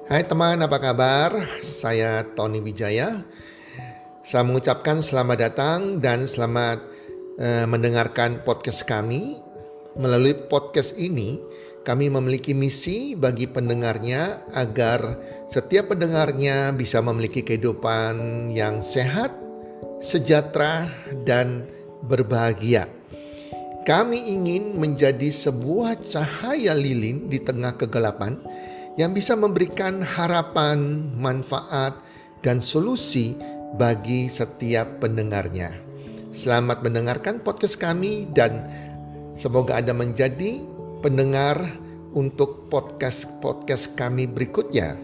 Hai teman, apa kabar? Saya Tony Wijaya. Saya mengucapkan selamat datang dan selamat mendengarkan podcast kami. Melalui podcast ini, kami memiliki misi bagi pendengarnya agar setiap pendengarnya bisa memiliki kehidupan yang sehat, sejahtera, dan berbahagia. Kami ingin menjadi sebuah cahaya lilin di tengah kegelapan yang bisa memberikan harapan, manfaat, dan solusi bagi setiap pendengarnya. Selamat mendengarkan podcast kami dan semoga Anda menjadi pendengar untuk podcast kami berikutnya.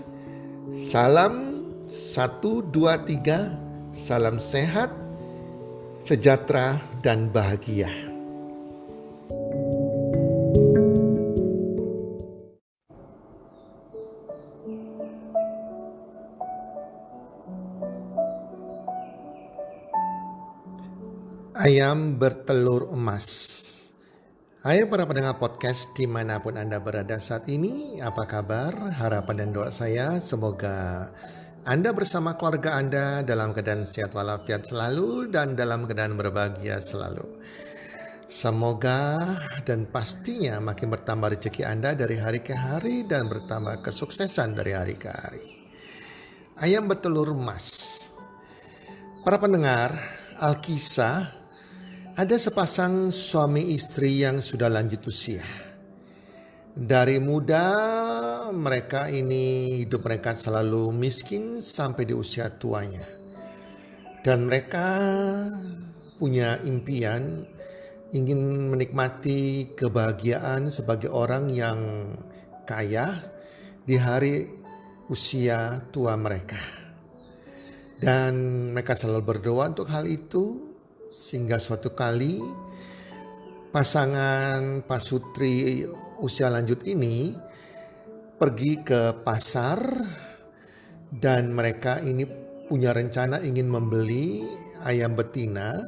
Salam 1, 2, 3, salam sehat, sejahtera, dan bahagia. Ayam bertelur emas. Hai para pendengar podcast dimanapun Anda berada saat ini, apa kabar? Harapan dan doa saya semoga Anda bersama keluarga Anda dalam keadaan sehat walafiat selalu dan dalam keadaan berbahagia selalu. Semoga dan pastinya makin bertambah rezeki Anda dari hari ke hari dan bertambah kesuksesan dari hari ke hari. Ayam bertelur emas. Para pendengar, Alkisah, ada sepasang suami istri yang sudah lanjut usia. Dari muda mereka ini hidup mereka selalu miskin sampai di usia tuanya. Dan mereka punya impian ingin menikmati kebahagiaan sebagai orang yang kaya di hari usia tua mereka. Dan mereka selalu berdoa untuk hal itu. Sehingga suatu kali pasangan pasutri usia lanjut ini pergi ke pasar dan mereka ini punya rencana ingin membeli ayam betina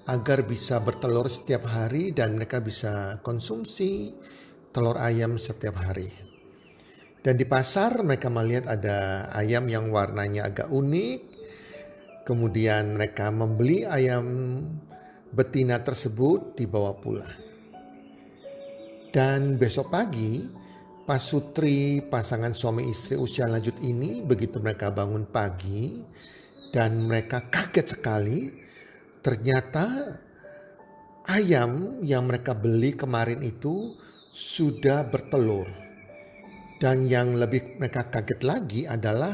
agar bisa bertelur setiap hari dan mereka bisa konsumsi telur ayam setiap hari. Dan di pasar mereka melihat ada ayam yang warnanya agak unik. Kemudian mereka membeli ayam betina tersebut dibawa pulang. Dan besok pagi pasutri pasangan suami istri usia lanjut ini begitu mereka bangun pagi dan mereka kaget sekali ternyata ayam yang mereka beli kemarin itu sudah bertelur. Dan yang lebih mereka kaget lagi adalah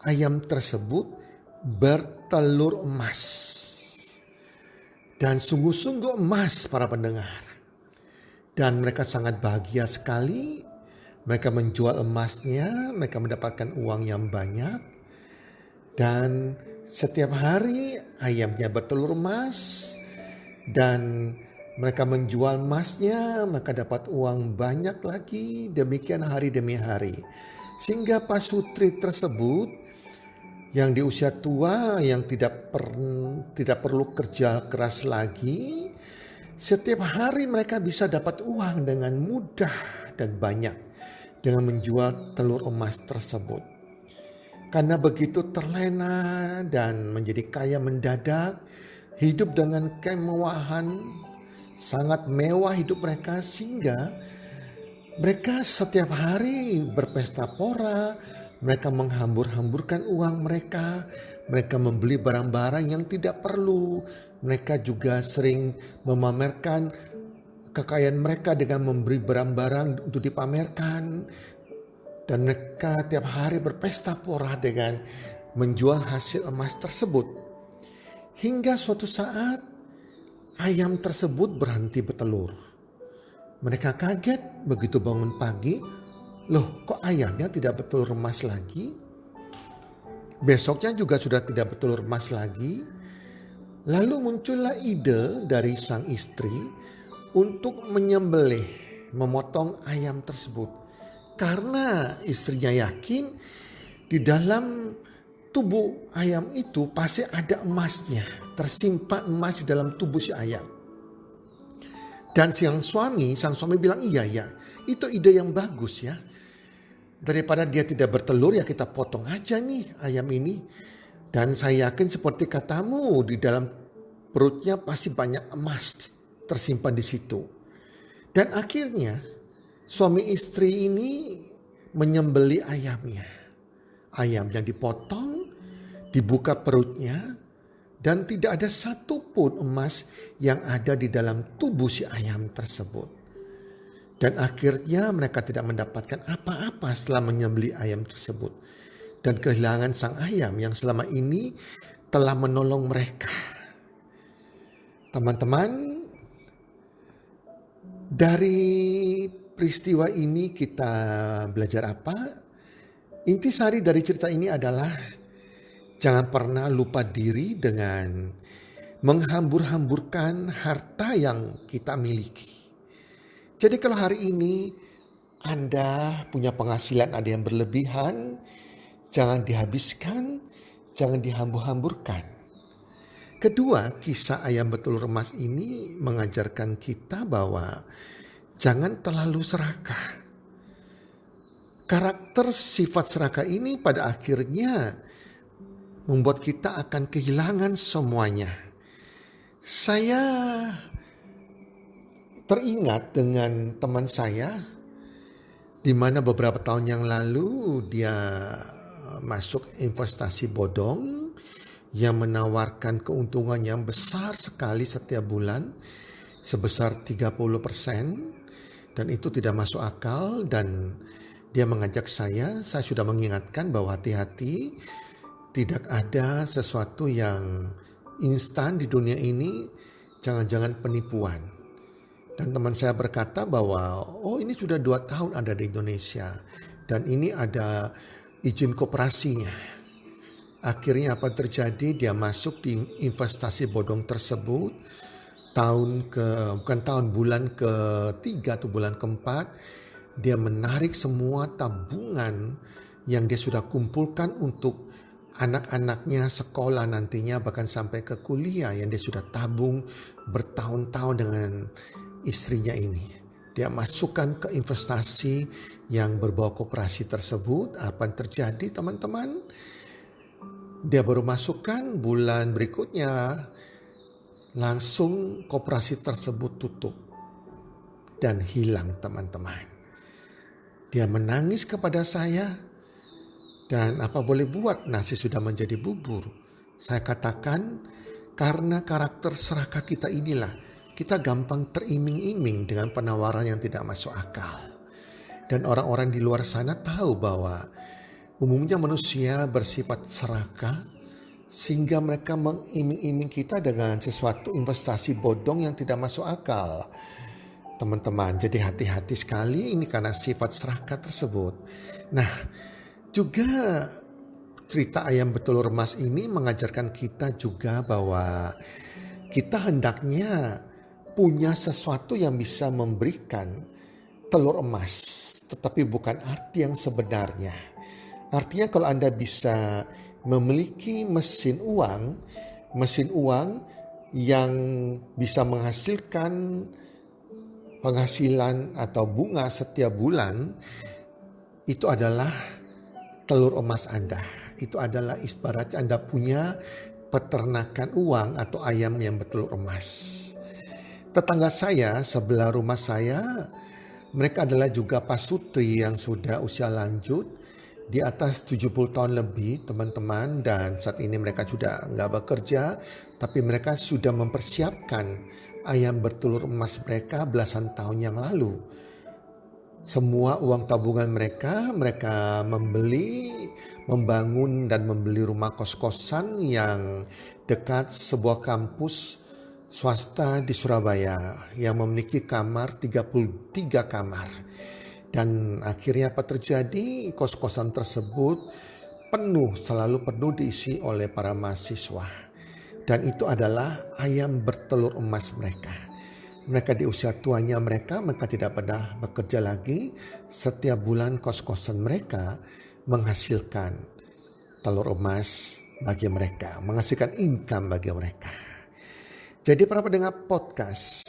ayam tersebut bertelur emas. Dan sungguh-sungguh emas para pendengar. Dan mereka sangat bahagia sekali. Mereka menjual emasnya, mereka mendapatkan uang yang banyak. Dan setiap hari ayamnya bertelur emas. Dan mereka menjual emasnya, maka dapat uang banyak lagi. Demikian hari demi hari. Sehingga pasutri tersebut yang di usia tua yang tidak perlu kerja keras lagi, setiap hari mereka bisa dapat uang dengan mudah dan banyak dengan menjual telur emas tersebut. Karena begitu terlena dan menjadi kaya mendadak, hidup dengan kemewahan, sangat mewah hidup mereka sehingga mereka setiap hari berpesta pora. Mereka menghambur-hamburkan uang mereka. Mereka membeli barang-barang yang tidak perlu. Mereka juga sering memamerkan kekayaan mereka dengan memberi barang-barang untuk dipamerkan. Dan mereka tiap hari berpesta pora dengan menjual hasil emas tersebut. Hingga suatu saat ayam tersebut berhenti bertelur. Mereka kaget begitu bangun pagi. Loh, kok ayamnya tidak bertelur emas lagi? Besoknya juga sudah tidak bertelur emas lagi. Lalu muncullah ide dari sang istri untuk menyembelih, memotong ayam tersebut. Karena istrinya yakin di dalam tubuh ayam itu pasti ada emasnya. Tersimpan emas di dalam tubuh si ayam. Dan sang suami bilang iya, itu ide yang bagus ya. Daripada dia tidak bertelur, ya kita potong aja nih ayam ini. Dan saya yakin seperti katamu, di dalam perutnya pasti banyak emas tersimpan di situ. Dan akhirnya suami istri ini menyembeli ayamnya. Ayam yang dipotong, dibuka perutnya, dan tidak ada satupun emas yang ada di dalam tubuh si ayam tersebut. Dan akhirnya mereka tidak mendapatkan apa-apa setelah menyembelih ayam tersebut. Dan kehilangan sang ayam yang selama ini telah menolong mereka. Teman-teman, dari peristiwa ini kita belajar apa? Intisari dari cerita ini adalah jangan pernah lupa diri dengan menghambur-hamburkan harta yang kita miliki. Jadi kalau hari ini Anda punya penghasilan ada yang berlebihan, jangan dihabiskan, jangan dihambur-hamburkan. Kedua, kisah ayam bertelur emas ini mengajarkan kita bahwa jangan terlalu serakah. Karakter sifat serakah ini pada akhirnya membuat kita akan kehilangan semuanya. Saya teringat dengan teman saya di mana beberapa tahun yang lalu dia masuk investasi bodong yang menawarkan keuntungan yang besar sekali setiap bulan sebesar 30%, dan itu tidak masuk akal. Dan dia mengajak saya sudah mengingatkan bahwa hati-hati, tidak ada sesuatu yang instan di dunia ini, jangan-jangan penipuan. Dan teman saya berkata bahwa ini sudah 2 tahun ada di Indonesia dan ini ada izin koperasinya. Akhirnya apa terjadi? Dia masuk di investasi bodong tersebut bulan ke-3 atau bulan ke-4. Dia menarik semua tabungan yang dia sudah kumpulkan untuk anak-anaknya sekolah nantinya, bahkan sampai ke kuliah yang dia sudah tabung bertahun-tahun dengan istrinya ini. Dia masukkan ke investasi yang berbau koperasi tersebut. Apa yang terjadi teman-teman? Dia baru masukkan, bulan berikutnya langsung koperasi tersebut tutup dan hilang teman-teman. Dia menangis kepada saya, dan apa boleh buat, nasi sudah menjadi bubur. Saya katakan karena karakter serakah kita inilah kita gampang teriming-iming dengan penawaran yang tidak masuk akal. Dan orang-orang di luar sana tahu bahwa umumnya manusia bersifat serakah, sehingga mereka mengiming-iming kita dengan sesuatu investasi bodong yang tidak masuk akal. Teman-teman, jadi hati-hati sekali ini karena sifat serakah tersebut. Nah, juga cerita ayam bertelur emas ini mengajarkan kita juga bahwa kita hendaknya punya sesuatu yang bisa memberikan telur emas, tetapi bukan arti yang sebenarnya. Artinya kalau Anda bisa memiliki mesin uang yang bisa menghasilkan penghasilan atau bunga setiap bulan, itu adalah telur emas Anda. Itu adalah ibaratnya Anda punya peternakan uang atau ayam yang bertelur emas. Tetangga saya sebelah rumah saya, mereka adalah juga pasutri yang sudah usia lanjut, di atas 70 tahun lebih teman-teman, dan saat ini mereka sudah nggak bekerja, tapi mereka sudah mempersiapkan ayam bertelur emas mereka belasan tahun yang lalu. Semua uang tabungan mereka membangun dan membeli rumah kos-kosan yang dekat sebuah kampus swasta di Surabaya yang memiliki kamar 33 kamar. Dan akhirnya apa terjadi? Kos-kosan tersebut selalu penuh diisi oleh para mahasiswa. Dan itu adalah ayam bertelur emas mereka. Mereka di usia tuanya mereka tidak pernah bekerja lagi. Setiap bulan kos-kosan mereka menghasilkan telur emas bagi mereka, menghasilkan income bagi mereka. Jadi para pendengar podcast,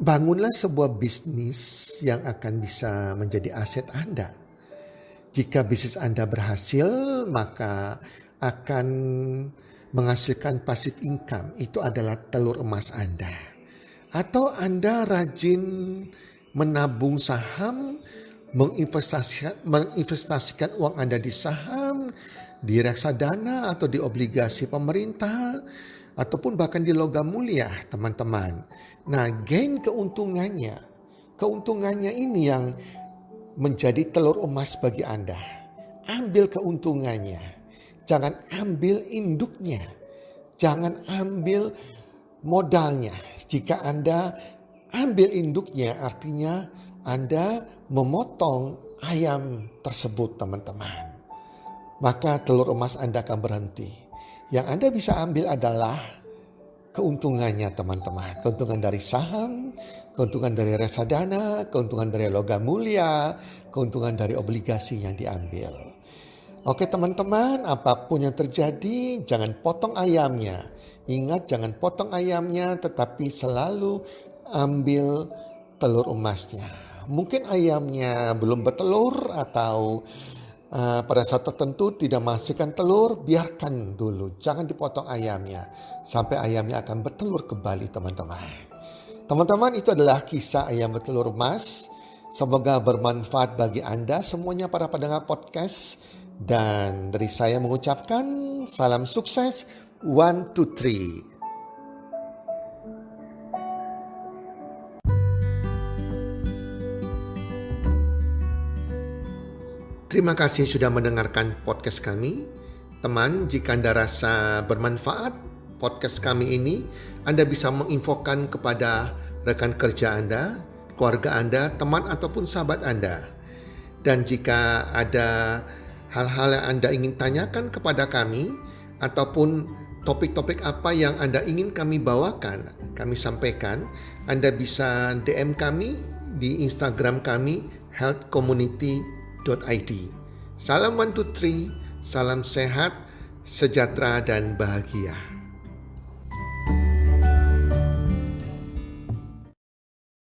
bangunlah sebuah bisnis yang akan bisa menjadi aset Anda. Jika bisnis Anda berhasil, maka akan menghasilkan passive income. Itu adalah telur emas Anda. Atau Anda rajin menabung saham, menginvestasikan uang Anda di saham, di reksadana atau di obligasi pemerintah, ataupun bahkan di logam mulia, teman-teman. Nah, keuntungannya ini yang menjadi telur emas bagi Anda. Ambil keuntungannya, jangan ambil induknya, jangan ambil modalnya. Jika Anda ambil induknya, artinya Anda memotong ayam tersebut, teman-teman. Maka telur emas Anda akan berhenti. Yang Anda bisa ambil adalah keuntungannya, teman-teman. Keuntungan dari saham, keuntungan dari reksadana, keuntungan dari logam mulia, keuntungan dari obligasi yang diambil. Oke teman-teman, apapun yang terjadi, jangan potong ayamnya. Ingat, jangan potong ayamnya, tetapi selalu ambil telur emasnya. Mungkin ayamnya belum bertelur atau pada saat tertentu tidak menghasilkan telur, biarkan dulu. Jangan dipotong ayamnya sampai ayamnya akan bertelur kembali, teman-teman. Teman-teman, itu adalah kisah ayam bertelur emas. Semoga bermanfaat bagi Anda semuanya para pendengar podcast. Dan dari saya mengucapkan salam sukses 1, 2, 3. Terima kasih sudah mendengarkan podcast kami. Teman, jika Anda rasa bermanfaat podcast kami ini, Anda bisa menginfokan kepada rekan kerja Anda, keluarga Anda, teman ataupun sahabat Anda. Dan jika ada hal-hal yang Anda ingin tanyakan kepada kami, ataupun topik-topik apa yang Anda ingin kami bawakan, kami sampaikan, Anda bisa DM kami di Instagram kami, healthcommunity.id. Salam 1, 2, 3, salam sehat, sejahtera dan bahagia.